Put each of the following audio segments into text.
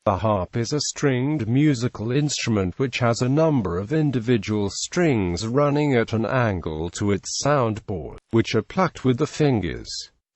The harp is a stringed musical instrument which has a number of individual strings running at an angle to its soundboard, which are plucked with the fingers.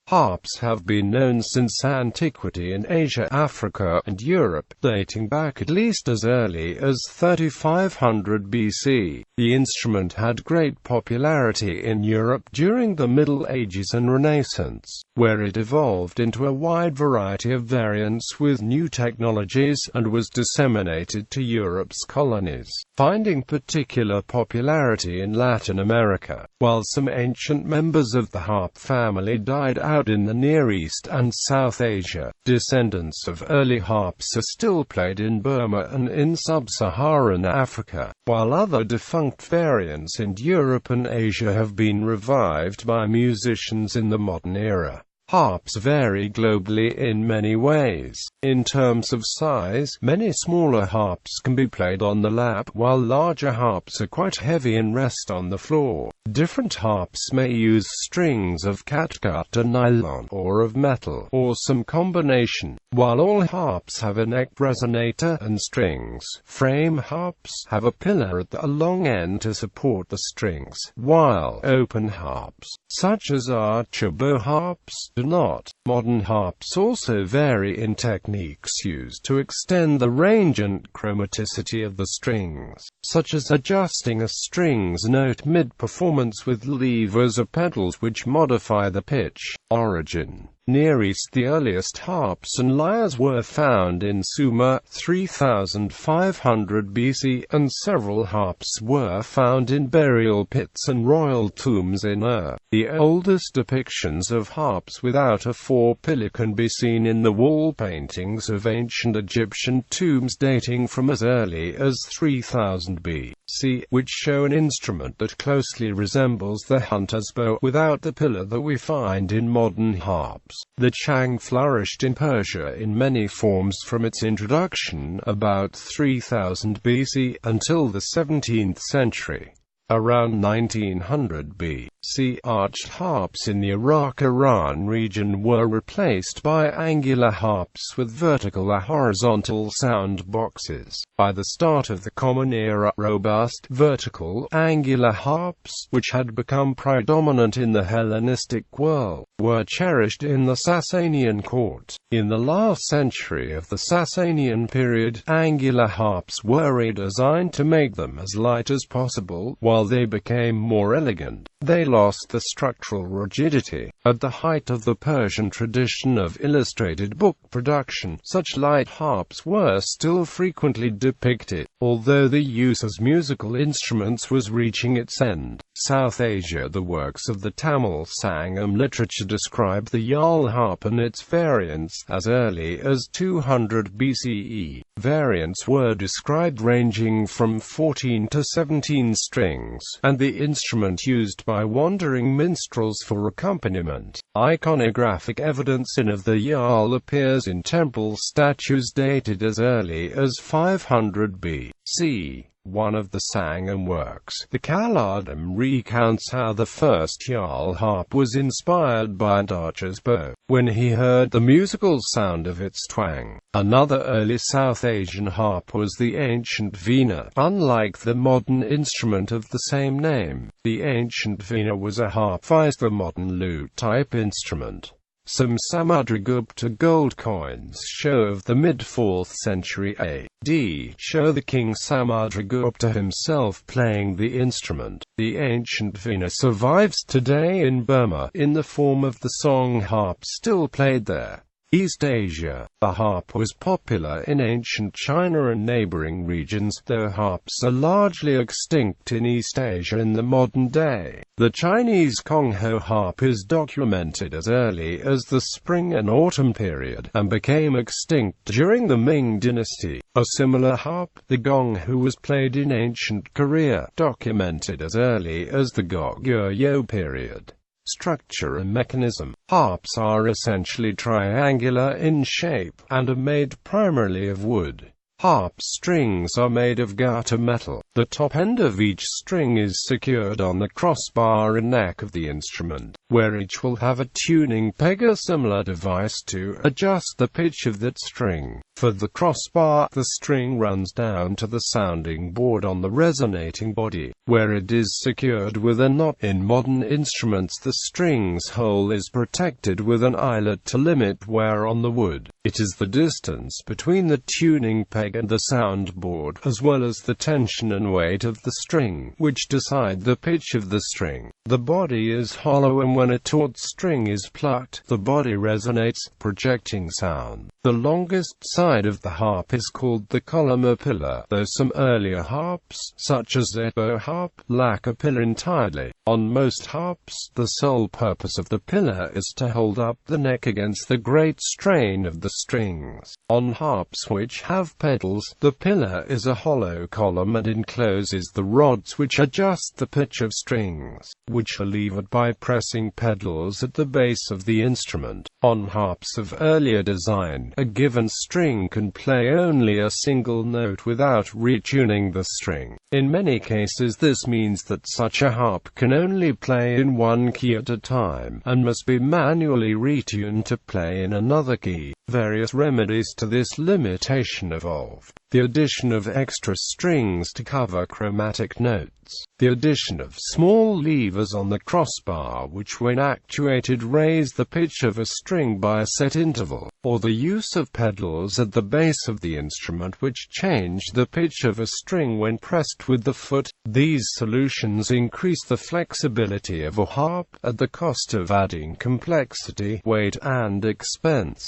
Harps have been known since antiquity in Asia, Africa, and Europe, dating back at least as early as 3500 BC. The instrument had great popularity in Europe during the Middle Ages and Renaissance, where it evolved into a wide variety of variants with new technologies, and was disseminated to Europe's colonies, finding particular popularity in Latin America, while some ancient members of the harp family died out in the Near East and South Asia. Descendants of early harps are still played in Burma and in Sub-Saharan Africa, while other defunct variants in Europe and Asia have been revived by musicians in the modern era. Harps vary globally in many ways. In terms of size, many smaller harps can be played on the lap, while larger harps are quite heavy and rest on the floor. Different harps may use strings of catgut or nylon, or of metal, or some combination. While all harps have a neck resonator and strings, frame harps have a pillar at the long end to support the strings, while open harps, such as archbow harps, do not. Modern harps also vary in techniques used to extend the range and chromaticity of the strings, such as adjusting a string's note mid-performance with levers or pedals which modify the pitch. Origin: Near East. The earliest harps and lyres were found in Sumer, 3500 BC, and several harps were found in burial pits and royal tombs in The oldest depictions of harps without a four-pillar can be seen in the wall paintings of ancient Egyptian tombs dating from as early as 3000 BC, which show an instrument that closely resembles the hunter's bow without the pillar that we find in modern harps. The Chang flourished in Persia in many forms from its introduction about 3000 BC until the 17th century. Around 1900 BC, arched harps in the Iraq-Iran region were replaced by angular harps with vertical or horizontal sound boxes. By the start of the Common Era, robust, vertical, angular harps, which had become predominant in the Hellenistic world, were cherished in the Sasanian court. In the last century of the Sasanian period, angular harps were redesigned to make them as light as possible. While they became more elegant, they lost the structural rigidity. At the height of the Persian tradition of illustrated book production, such light harps were still frequently depicted, although the use as musical instruments was reaching its end. South Asia. The works of the Tamil Sangam literature describe the Yal harp and its variants as early as 200 BCE. Variants were described ranging from 14 to 17 strings, and the instrument used by wandering minstrels for accompaniment. Iconographic evidence of the Yal appears in temple statues dated as early as 500 BC. One of the Sangam works, the Kaladam, recounts how the first Yal harp was inspired by an archer's bow, when he heard the musical sound of its twang. Another early South Asian harp was the ancient veena. Unlike the modern instrument of the same name, the ancient veena was a harp-sized, the modern lute-type instrument. Some Samudragupta gold coins show of the mid-4th century AD show the king Samudragupta himself playing the instrument. The ancient veena survives today in Burma, in the form of the song harp still played there. East Asia. The harp was popular in ancient China and neighboring regions, though harps are largely extinct in East Asia in the modern day. The Chinese Kongho harp is documented as early as the spring and autumn period, and became extinct during the Ming dynasty. A similar harp, the gonghu, was played in ancient Korea, documented as early as the Goguryeo period. Structure and mechanism. Harps are essentially triangular in shape, and are made primarily of wood. Harp strings are made of garter metal. The top end of each string is secured on the crossbar and neck of the instrument, where each will have a tuning peg or similar device to adjust the pitch of that string. For the crossbar, the string runs down to the sounding board on the resonating body, where it is secured with a knot. In modern instruments, the string's hole is protected with an eyelet to limit wear on the wood. It is the distance between the tuning peg and the soundboard, as well as the tension and weight of the string, which decide the pitch of the string. The body is hollow, and when a taut string is plucked, the body resonates, projecting sound. The longest side of the harp is called the column or pillar, though some earlier harps, such as the harp, lack a pillar entirely. On most harps, the sole purpose of the pillar is to hold up the neck against the great strain of the strings. On harps which have pedals, the pillar is a hollow column and encloses the rods which adjust the pitch of strings, which are levered by pressing pedals at the base of the instrument. On harps of earlier design, a given string can play only a single note without retuning the string. In many cases, this means that such a harp can only play in one key at a time, and must be manually retuned to play in another key. Various remedies to this limitation evolved. The addition of extra strings to cover chromatic notes. The addition of small levers on the crossbar which, when actuated, raise the pitch of a string by a set interval. Or the use of pedals at the base of the instrument which change the pitch of a string when pressed with the foot. These solutions increase the flexibility of a harp, at the cost of adding complexity, weight, and expense.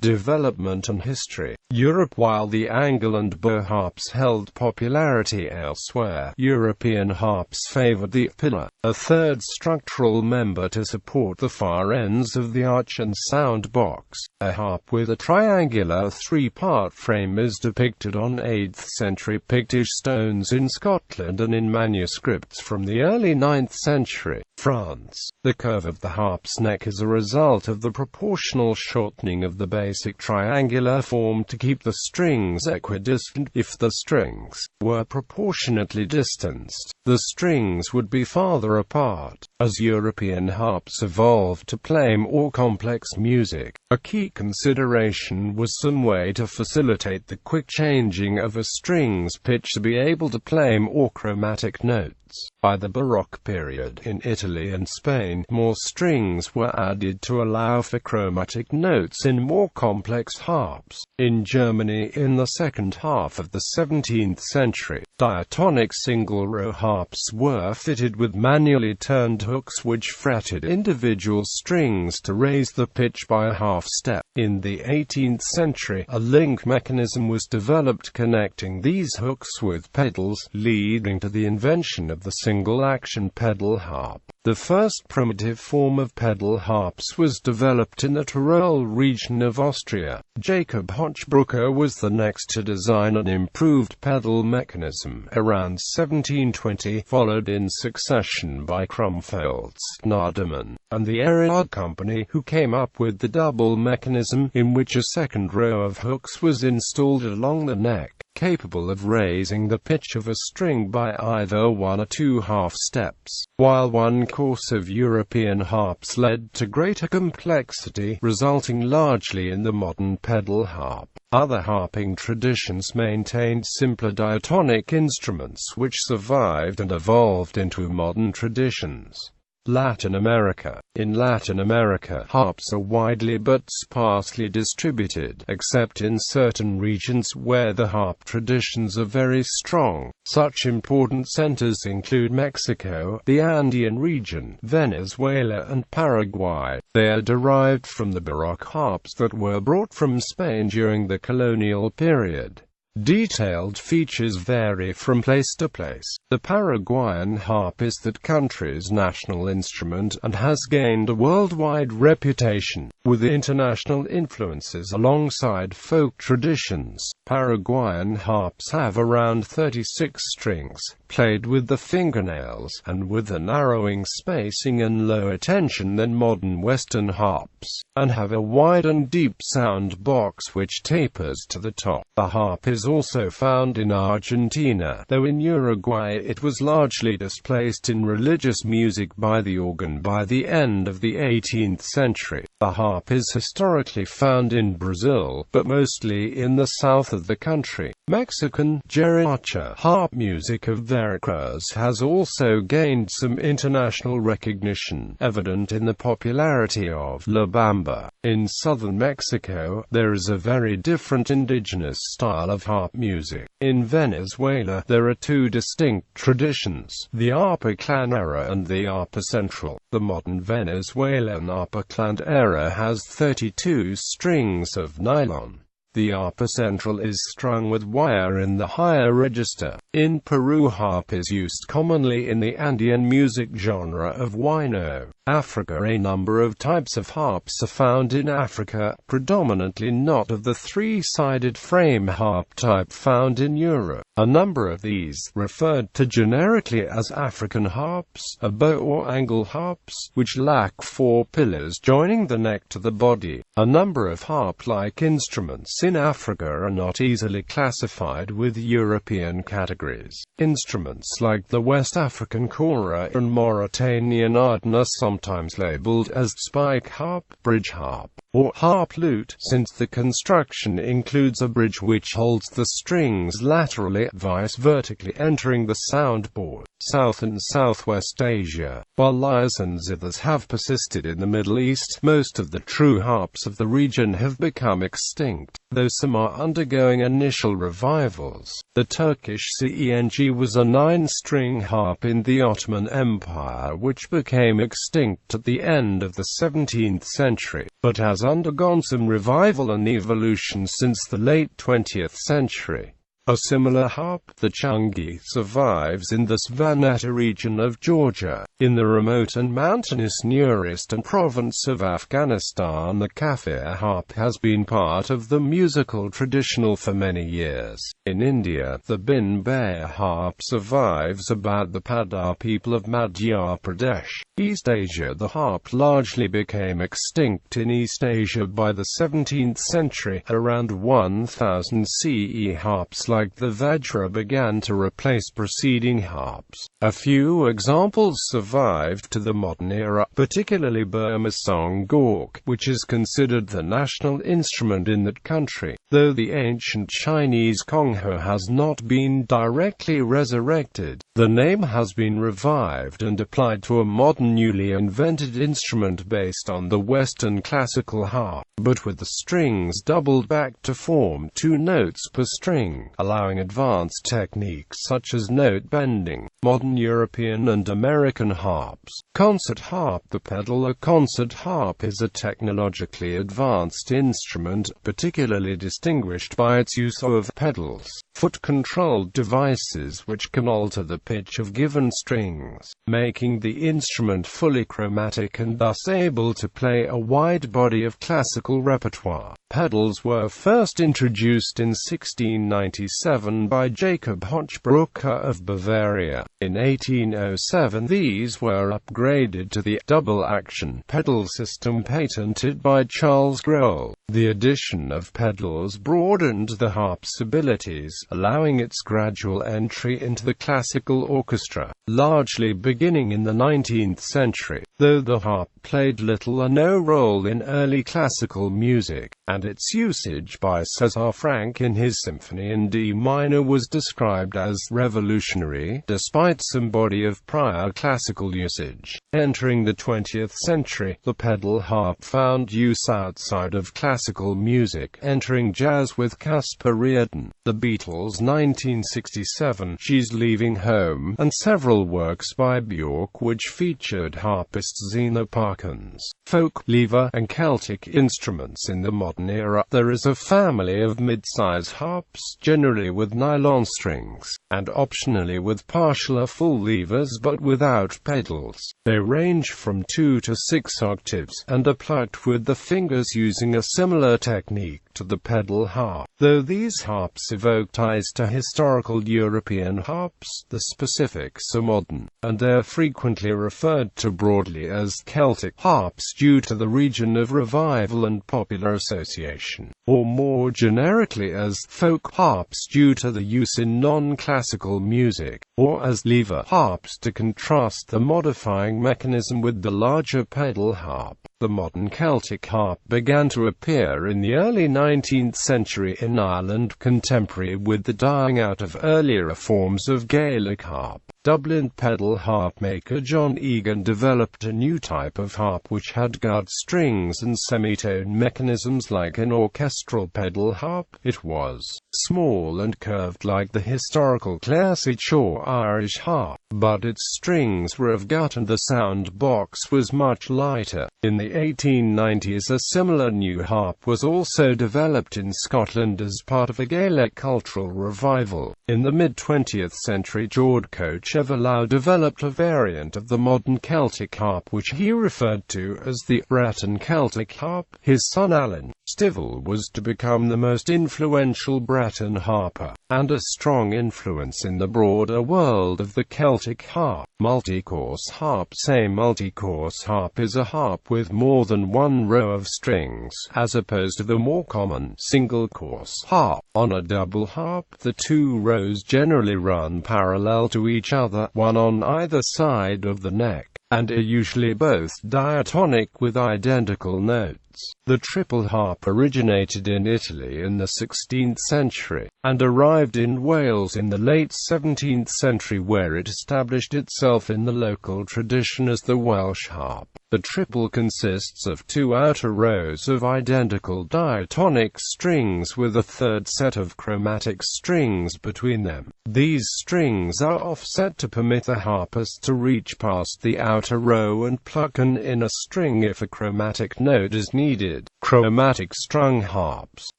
Development and history. Europe. While the angle and bow harps held popularity elsewhere, European harps favored the pillar, a third structural member to support the far ends of the arch and sound box. A harp with a triangular three-part frame is depicted on 8th century Pictish stones in Scotland and in manuscripts from the early 9th century France. The curve of the harp's neck is a result of the proportional shortening of the basic triangular form to keep the strings equidistant. If the strings were proportionately distanced, the strings would be farther apart. As European harps evolved to play more complex music, a key consideration was some way to facilitate the quick changing of a string's pitch to be able to play more chromatic notes. By the Baroque period, in Italy and Spain, more strings were added to allow for chromatic notes in more complex harps. In Germany, in the second half of the 17th century, diatonic single-row harps were fitted with manually turned hooks which fretted individual strings to raise the pitch by a half step. In the 18th century, a link mechanism was developed connecting these hooks with pedals, leading to the invention of the single-action pedal harp. The first primitive form of pedal harps was developed in the Tyrol region of Austria. Jacob Hochbrucker was the next to design an improved pedal mechanism around 1720, followed in succession by Cromfeldt Snaderman and the Ariad Company, who came up with the double mechanism, in which a second row of hooks was installed along the neck, capable of raising the pitch of a string by either one or two half steps. While one course of European harps led to greater complexity, resulting largely in the modern pedal harp, other harping traditions maintained simpler diatonic instruments which survived and evolved into modern traditions. Latin America. In Latin America, harps are widely but sparsely distributed, except in certain regions where the harp traditions are very strong. Such important centers include Mexico, the Andean region, Venezuela, and Paraguay. They are derived from the Baroque harps that were brought from Spain during the colonial period. Detailed features vary from place to place. The Paraguayan harp is that country's national instrument and has gained a worldwide reputation, with international influences alongside folk traditions. Paraguayan harps have around 36 strings, played with the fingernails, and with a narrowing spacing and lower tension than modern Western harps, and have a wide and deep sound box which tapers to the top. The harp is also found in Argentina, though in Uruguay it was largely displaced in religious music by the organ by the end of the 18th century. The harp is historically found in Brazil, but mostly in the south of the country. Mexican Guaracha harp music of Veracruz has also gained some international recognition, evident in the popularity of La Bamba. In southern Mexico, there is a very different indigenous style of harp music. In Venezuela, there are two distinct traditions, the Arpa clan era and the Arpa central. The modern Venezuelan Arpa clan era has 32 strings of nylon. The Arpa central is strung with wire in the higher register. In Peru, harp is used commonly in the Andean music genre of huayno. Africa. A number of types of harps are found in Africa, predominantly not of the three-sided frame harp type found in Europe. A number of these, referred to generically as African harps, are bow or angle harps, which lack four pillars joining the neck to the body. A number of harp-like instruments in Africa are not easily classified with European categories. Instruments like the West African kora and Mauritanian arden are sometimes labeled as spike harp, bridge harp, or harp lute, since the construction includes a bridge which holds the strings laterally, vice vertically entering the soundboard. South and Southwest Asia, while lyres and zithers have persisted in the Middle East, most of the true harps of the region have become extinct, though some are undergoing initial revivals. The Turkish ceng was a 9-string harp in the Ottoman Empire which became extinct at the end of the 17th century, but has undergone some revival and evolution since the late 20th century. A similar harp, the changi, survives in the Svaneta region of Georgia. In the remote and mountainous Nuristan province of Afghanistan, the Kafir harp has been part of the musical tradition for many years. In India, the Bin-Bay harp survives about the Padar people of Madhya Pradesh. East Asia. The harp largely became extinct in East Asia by the 17th century. Around 1000 CE, harps like the Vajra began to replace preceding harps. A few examples survived to the modern era, particularly Burma's songboard, which is considered the national instrument in that country, though the ancient Chinese konghe has not been directly resurrected. The name has been revived and applied to a modern newly invented instrument based on the Western classical harp, but with the strings doubled back to form 2 notes per string, allowing advanced techniques such as note bending. Modern European and American harps. Concert harp. The pedal. A concert harp is a technologically advanced instrument, particularly distinguished by its use of pedals, foot-controlled devices which can alter the pitch of given strings, making the instrument fully chromatic and thus able to play a wide body of classical repertoire. Pedals were first introduced in 1697 by Jacob Hochbrucker of Bavaria. In 1807, these were upgraded to the double-action pedal system patented by Charles Groll. The addition of pedals broadened the harp's abilities, allowing its gradual entry into the classical orchestra, largely beginning in the 19th century. Though the harp played little or no role in early classical music, and its usage by César Franck in his Symphony in D minor was described as revolutionary, despite some body of prior classical usage. Entering the 20th century, the pedal harp found use outside of classical music, entering jazz with Caspar Riordan, the Beatles' 1967 She's Leaving Home, and several works by Björk which featured harpist Zena Parkins. Folk, lever, and Celtic instruments. In the modern era, there is a family of mid-size harps, generally with nylon strings, and optionally with partial or full levers but without pedals. They range from 2 to 6 octaves, and are plucked with the fingers using a similar similar technique to the pedal harp, though these harps evoke ties to historical European harps. The specifics are modern, and they are frequently referred to broadly as Celtic harps due to the region of revival and popular association, or more generically as folk harps due to the use in non-classical music, or as lever harps to contrast the modifying mechanism with the larger pedal harp. The modern Celtic harp began to appear in the early 19th century in Ireland, contemporary with the dying out of earlier forms of Gaelic harp. Dublin pedal harp maker John Egan developed a new type of harp which had gut strings and semitone mechanisms like an orchestral pedal harp. It was small and curved like the historical classic or Irish harp, but its strings were of gut and the sound box was much lighter. In the 1890s, a similar new harp was also developed in Scotland as part of a Gaelic cultural revival. In the mid-20th century, George Cheverlow developed a variant of the modern Celtic harp which he referred to as the Breton Celtic harp. His son Alan Stivell was to become the most influential Breton harper, and a strong influence in the broader world of the Celtic harp. Multi-course harp. A multi-course harp is a harp with more than one row of strings, as opposed to the more common single-course harp. On a double harp, the two rows generally run parallel to each other, one on either side of the neck, and are usually both diatonic with identical notes. The triple harp originated in Italy in the 16th century, and arrived in Wales in the late 17th century, where it established itself in the local tradition as the Welsh harp. The triple consists of two outer rows of identical diatonic strings with a third set of chromatic strings between them. These strings are offset to permit the harpist to reach past the outer row and pluck an inner string if a chromatic note is needed. Chromatic strung harps.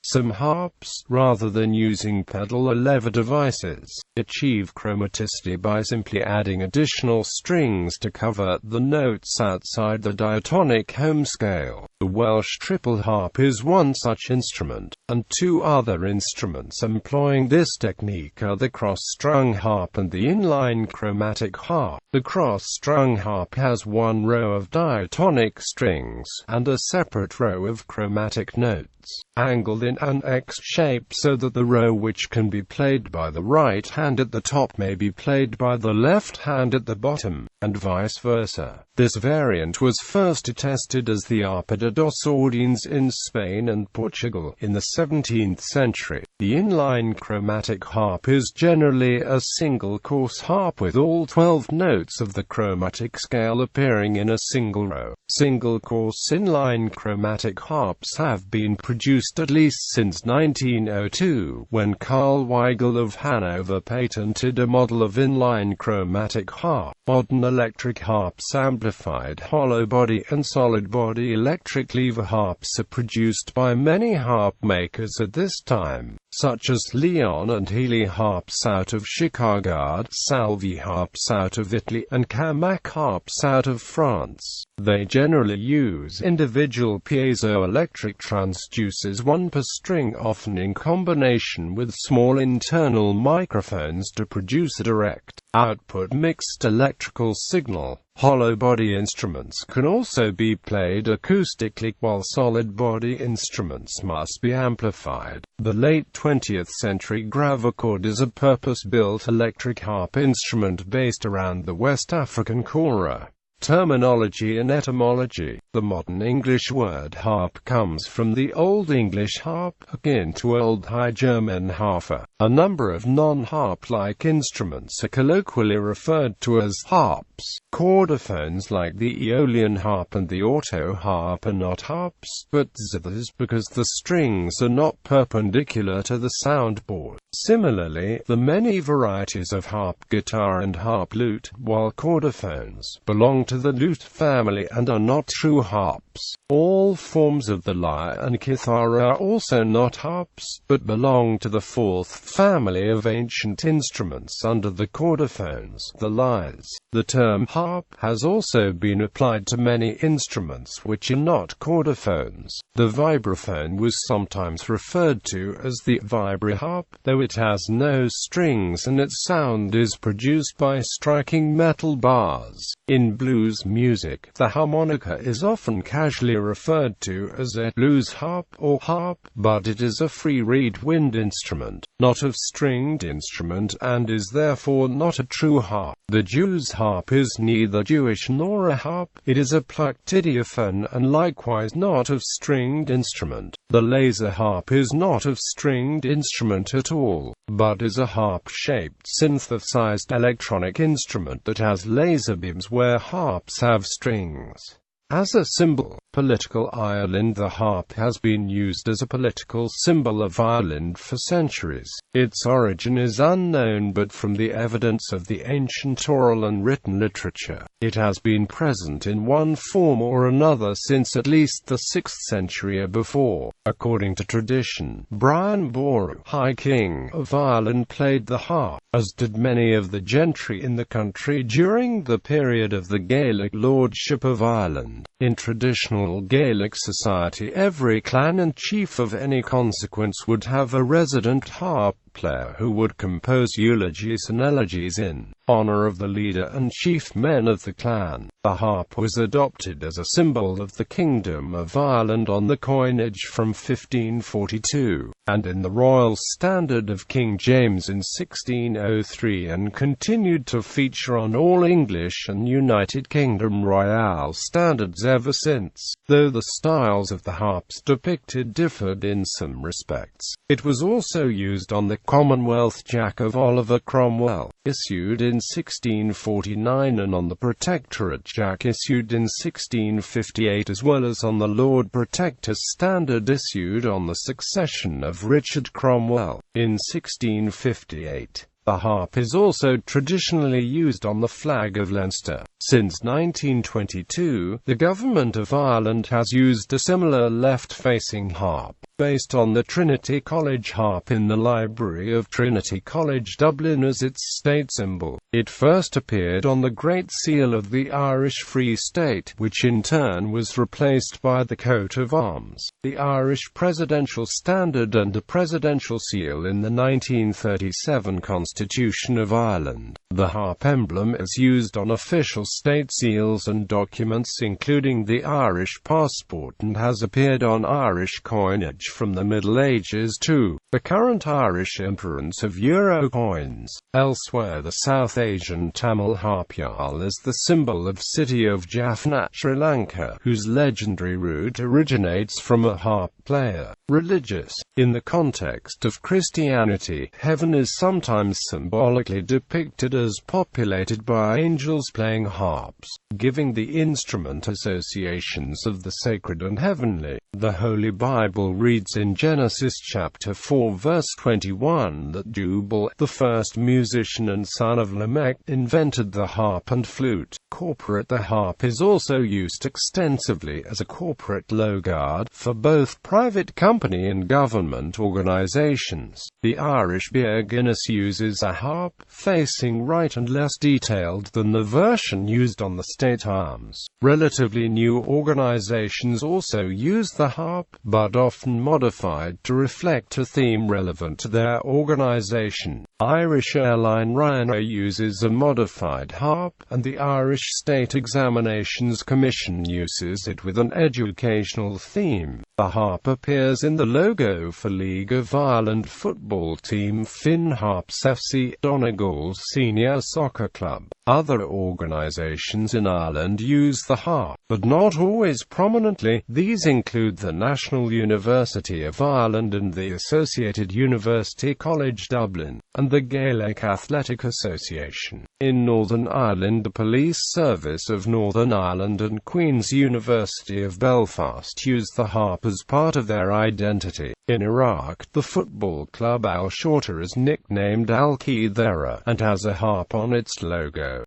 Some harps, rather than using pedal or lever devices, achieve chromaticity by simply adding additional strings to cover the notes outside the diatonic home scale. The Welsh triple harp is one such instrument, and two other instruments employing this technique are the cross-strung harp and the inline chromatic harp. The cross-strung harp has one row of diatonic strings, and a separate row of chromatic notes, angled in an X shape so that the row which can be played by the right hand at the top may be played by the left hand at the bottom, and vice versa. This variant was first attested as the arpa de dos ordines in Spain and Portugal in the 17th century. The inline chromatic harp is generally a single-course harp with all 12 notes of the chromatic scale appearing in a single row. Single-course inline chromatic harps have been produced at least since 1902, when Carl Weigel of Hanover patented a model of inline chromatic harp. Modern electric harps, amplified hollow-body and solid-body electric lever harps, are produced by many harp makers at this time, such as Leon and Healy harps out of Chicago, Salvi harps out of Italy, and Camac harps out of France. They generally use individual piezoelectric transducers, one per string, often in combination with small internal microphones to produce a direct output mixed electrical signal. Hollow-body instruments can also be played acoustically, while solid-body instruments must be amplified. The late 20th century gravichord is a purpose-built electric harp instrument based around the West African kora. Terminology and etymology. The modern English word harp comes from the Old English harp, akin to Old High German harfe. A number of non-harp-like instruments are colloquially referred to as harps. Chordophones like the Aeolian harp and the auto harp are not harps, but zithers, because the strings are not perpendicular to the soundboard. Similarly, the many varieties of harp guitar and harp lute, while chordophones belong to the lute family and are not true harps. All forms of the lyre and kithara are also not harps, but belong to the fourth family of ancient instruments under the chordophones, the lyres. The term harp has also been applied to many instruments which are not chordophones. The vibraphone was sometimes referred to as the vibraharp, though it has no strings and its sound is produced by striking metal bars. In blues music, the harmonica is often casually referred to as a blues harp or harp, but it is a free reed wind instrument, not a stringed instrument, and is therefore not a true harp. The Jew's harp is neither Jewish nor a harp. It is a plucked idiophone and likewise not a stringed instrument. The laser harp is not a stringed instrument at all, but is a harp-shaped synthesized electronic instrument that has laser beams where harps have strings. As a symbol, political Ireland, the harp has been used as a political symbol of Ireland for centuries. Its origin is unknown, but from the evidence of the ancient oral and written literature, it has been present in one form or another since at least the 6th century or before. According to tradition, Brian Boru, High King of Ireland, played the harp, as did many of the gentry in the country during the period of the Gaelic lordship of Ireland. In traditional Gaelic society, every clan and chief of any consequence would have a resident harp player who would compose eulogies and elegies in honor of the leader and chief men of the clan. The harp was adopted as a symbol of the Kingdom of Ireland on the coinage from 1542, and in the Royal Standard of King James in 1603, and continued to feature on all English and United Kingdom Royal standards ever since. Though the styles of the harps depicted differed in some respects, it was also used on the Commonwealth Jack of Oliver Cromwell, issued in 1649, and on the Protectorate Jack issued in 1658, as well as on the Lord Protector's Standard issued on the succession of Richard Cromwell in 1658. The harp is also traditionally used on the flag of Leinster. Since 1922, the Government of Ireland has used a similar left-facing harp, based on the Trinity College harp in the library of Trinity College, Dublin, as its state symbol. It first appeared on the Great Seal of the Irish Free State, which in turn was replaced by the coat of arms, the Irish Presidential Standard, and a Presidential Seal in the 1937 Constitution of Ireland. The harp emblem is used on official state seals and documents, including the Irish passport, and has appeared on Irish coinage from the Middle Ages too. The current Irish imprints of euro coins. Elsewhere, the South Asian Tamil harpyal is the symbol of city of Jaffna, Sri Lanka, whose legendary root originates from a harp player. Religious. In the context of Christianity, heaven is sometimes symbolically depicted as populated by angels playing harps, giving the instrument associations of the sacred and heavenly. The Holy Bible reads in Genesis chapter 4 verse 21 that Jubal, the first musician and son of Lamech, invented the harp and flute. Corporate. The harp is also used extensively as a corporate logard for both private company and government organizations. The Irish beer Guinness uses a harp, facing right and less detailed than the version used on the state arms. Relatively new organizations also use the harp, but often modified to reflect a theme relevant to their organization. Irish airline Ryanair uses a modified harp, and the Irish State Examinations Commission uses it with an educational theme. The harp appears in the logo for League of Ireland football team Finn Harps FC, Donegal's senior soccer club. Other organisations in Ireland use the harp, but not always prominently. These include the National University of Ireland and the Associated University College Dublin, and the Gaelic Athletic Association. In Northern Ireland, the Police Service of Northern Ireland and Queen's University of Belfast use the harp as part of their identity. In Iraq, the football club Al Shorter is nicknamed Al Qidara and has a harp on its logo.